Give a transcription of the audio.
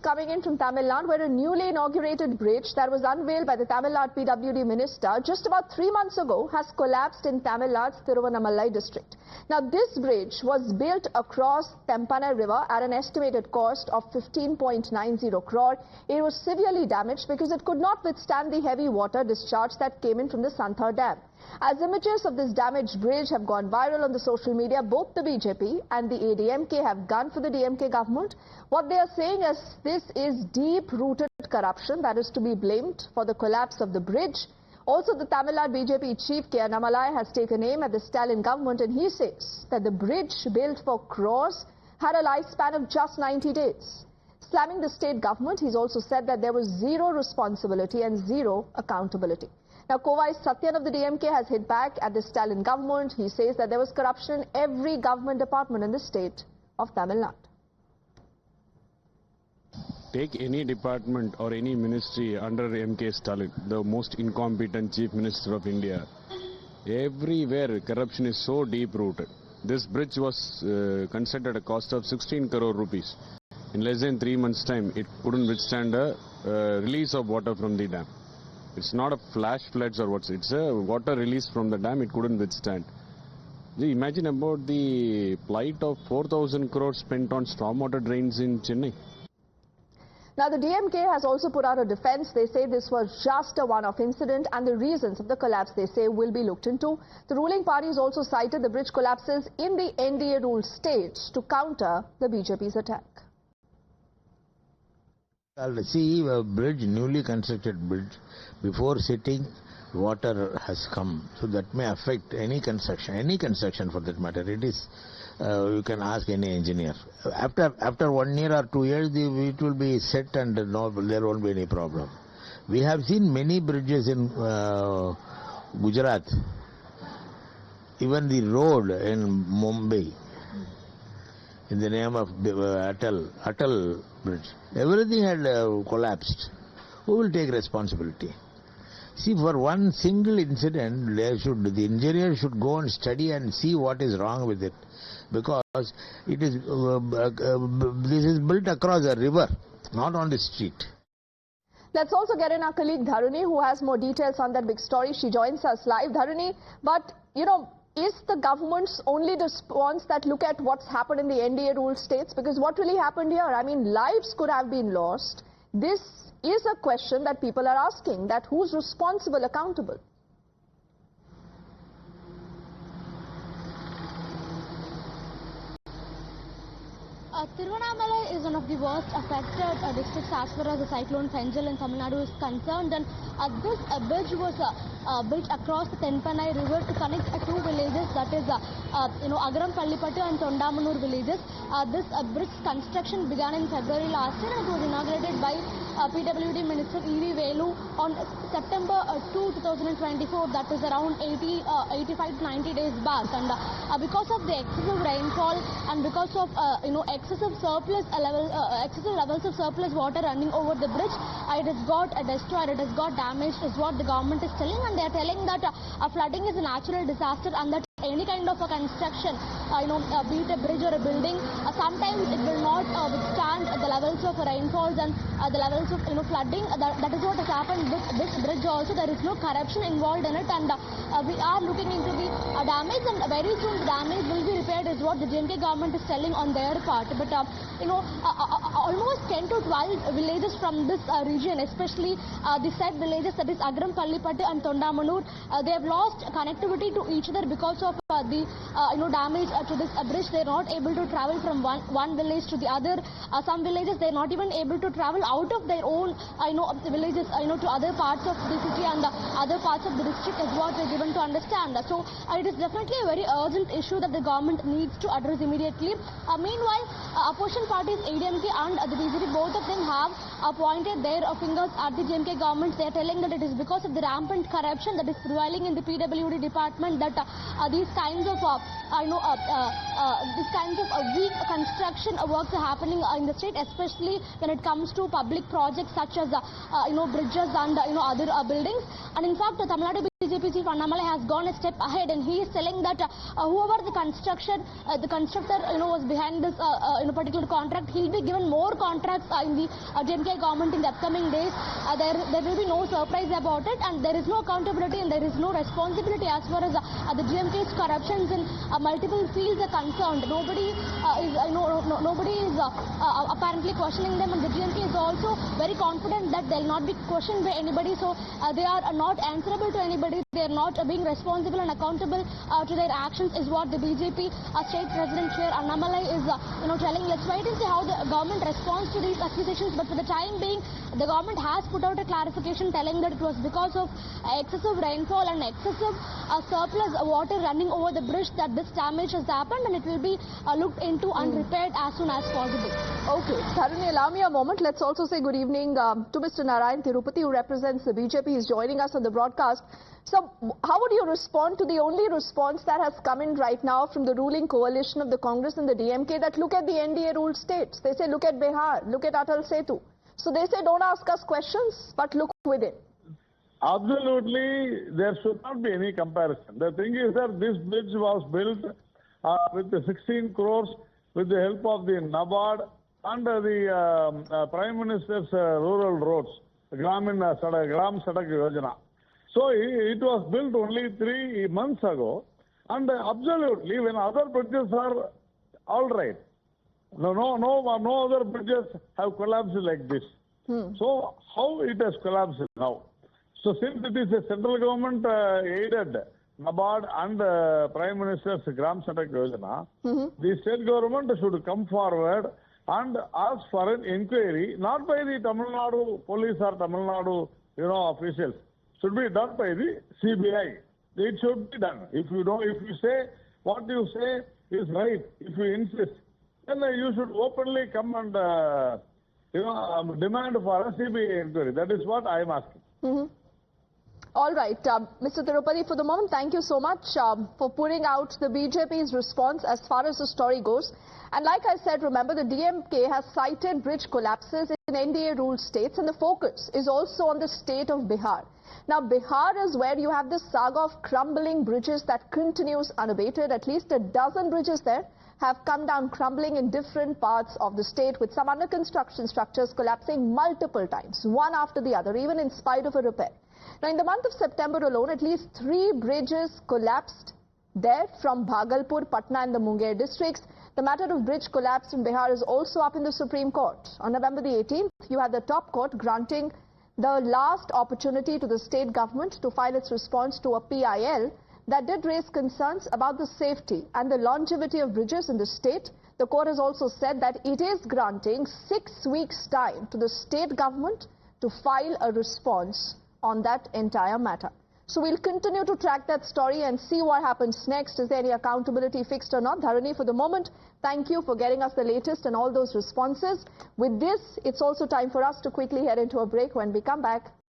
coming in from Tamil Nadu, where a newly inaugurated bridge that was unveiled by the Tamil Nadu PWD minister just about 3 months ago has collapsed in Tamil Nadu's Tiruvannamalai district. Now, this bridge was built across Pennar River at an estimated cost of 15.90 crore. It was severely damaged because it could not withstand the heavy water discharge that came in from the Santhar Dam. As images of this damaged bridge have gone viral on the social media, both the BJP and the ADMK have gone for the DMK government. What they are saying is this is deep-rooted corruption that is to be blamed for the collapse of the bridge. Also, the Tamil Nadu BJP chief Tiruvannamalai has taken aim at the Stalin government, and he says that the bridge built for crores had a lifespan of just 90 days. Slamming the state government, he's also said that there was zero responsibility and zero accountability. Now, Kovai Satyan of the DMK has hit back at the Stalin government. He says that there was corruption in every government department in the state of Tamil Nadu. Take any department or any ministry under M.K. Stalin, the most incompetent chief minister of India. Everywhere corruption is so deep-rooted. This bridge was constructed at a cost of 16 crore rupees. In less than 3 months' time, it couldn't withstand a release of water from the dam. It's not a flash floods or what's, it's a water release from the dam, it couldn't withstand. Imagine about the plight of 4,000 crores spent on stormwater drains in Chennai. Now, the DMK has also put out a defense. They say this was just a one-off incident and the reasons of the collapse, they say, will be looked into. The ruling parties also cited the bridge collapses in the NDA ruled states to counter the BJP's attack. See, a bridge, newly constructed bridge, before sitting, water has come. So that may affect any construction for that matter. It is, you can ask any engineer. After 1 year or 2 years, it will be set and no, there won't be any problem. We have seen many bridges in Gujarat, even the road in Mumbai, in the name of Atal bridge. Everything had collapsed. Who will take responsibility? See, for one single incident, the engineer should go and study and see what is wrong with it, because it is this is built across a river, not on the street. Let's also get in our colleague Dharuni, who has more details on that big story. She joins us live. Dharuni, but you know, is the government's only response that look at what's happened in the NDA ruled states? Because what really happened here, I mean, lives could have been lost. This is a question that people are asking, that who's responsible, accountable? Tiruvannamalai is one of the worst affected districts as far as the cyclone Penjal in Tamil Nadu is concerned, and this bridge was built across the Pennar River to connect two villages, that is Agaram Pallipattu and Tondamanur villages. This bridge construction began in February last year and it was inaugurated by PWD Minister E.V. Velu on September 2, 2024, that is around 85 to 90 days back. And because of the excessive rainfall and because of excessive levels of surplus water running over the bridge, it has got destroyed, it has got damaged, is what the government is telling, and they are telling that flooding is a natural disaster and that any kind of a construction, be it a bridge or a building, sometimes it will not withstand the levels of rainfalls and the levels of flooding. That is what has happened with this bridge also. There is no corruption involved in it, and we are looking into the damage, and very soon the damage will be repaired is what the DMK government is telling on their part. But almost 10 to 12 villages from this region, especially the said villages, that is Agaram Pallipattu and Tondamanur, they have lost connectivity to each other because of the damage to this bridge. They are not able to travel from one village to the other. Some villages they are not even able to travel out of their own villages to other parts of the city and other parts of the district is what they are given to understand. So it is definitely a very urgent issue that the government needs to address immediately. Meanwhile, opposition parties ADMK and the BJP, both of them have pointed their fingers at the DMK government. They are telling that it is because of the rampant corruption that is prevailing in the PWD department that these kinds of weak construction works are happening in the state, especially when it comes to public projects such as bridges and other buildings. And in fact, the Tamil Nadu BJP chief Annamalai has gone a step ahead, and he is telling that whoever the constructor was behind this particular contract, he'll be given more contracts in the DMK government in the upcoming days. There will be no surprise about it, and there is no accountability and there is no responsibility as far as the DMK's corruptions in multiple fields are concerned. Nobody is apparently questioning them, and the DMK is also very confident that they'll not be questioned by anybody. So they are not answerable to anybody. They are not being responsible and accountable to their actions, is what the BJP state president here Annamalai is telling. Let's wait and see how the government responds to these accusations. But for the time being, the government has put out a clarification telling that it was because of excessive rainfall and excessive surplus water running over the bridge that this damage has happened, and it will be looked into and repaired as soon as possible. Okay, Tharuni, allow me a moment. Let's also say good evening to Mr. Narayan Tirupati, who represents the BJP. He's joining us on the broadcast. So, how would you respond to the only response that has come in right now from the ruling coalition of the Congress and the DMK, that look at the NDA ruled states? They say look at Bihar, look at Atal Setu. So they say don't ask us questions, but look within. Absolutely, there should not be any comparison. The thing is that this bridge was built with the 16 crores with the help of the NABARD and the Prime Minister's rural roads, Gram Sadak Yojana. So it was built only 3 months ago, and absolutely when other bridges are all right. No other bridges have collapsed like this. So how it has collapsed now? So since it is a central government aided NABARD and Prime Minister's Gram Sadak Yojana, the state government should come forward and ask for an inquiry, not by the Tamil Nadu police or Tamil Nadu officials. Should be done by the CBI. It should be done. If you say what you say is right, if you insist, then you should openly come and demand for a CBI inquiry. That is what I am asking. All right, Mr. Tirupati, for the moment, thank you so much for putting out the BJP's response as far as the story goes. And like I said, remember, the DMK has cited bridge collapses in NDA-ruled states, and the focus is also on the state of Bihar. Now, Bihar is where you have this saga of crumbling bridges that continues unabated. At least a dozen bridges there have come down crumbling in different parts of the state, with some under construction structures collapsing multiple times, one after the other, even in spite of a repair. Now, in the month of September alone, at least 3 bridges collapsed there from Bhagalpur, Patna and the Munger districts. The matter of bridge collapse in Bihar is also up in the Supreme Court. On November the 18th, you had the top court granting the last opportunity to the state government to file its response to a PIL that did raise concerns about the safety and the longevity of bridges in the state. The court has also said that it is granting 6 weeks' time to the state government to file a response on that entire matter. So we'll continue to track that story and see what happens next. Is there any accountability fixed or not? Dharani, for the moment, thank you for getting us the latest and all those responses. With this, it's also time for us to quickly head into a break. When we come back,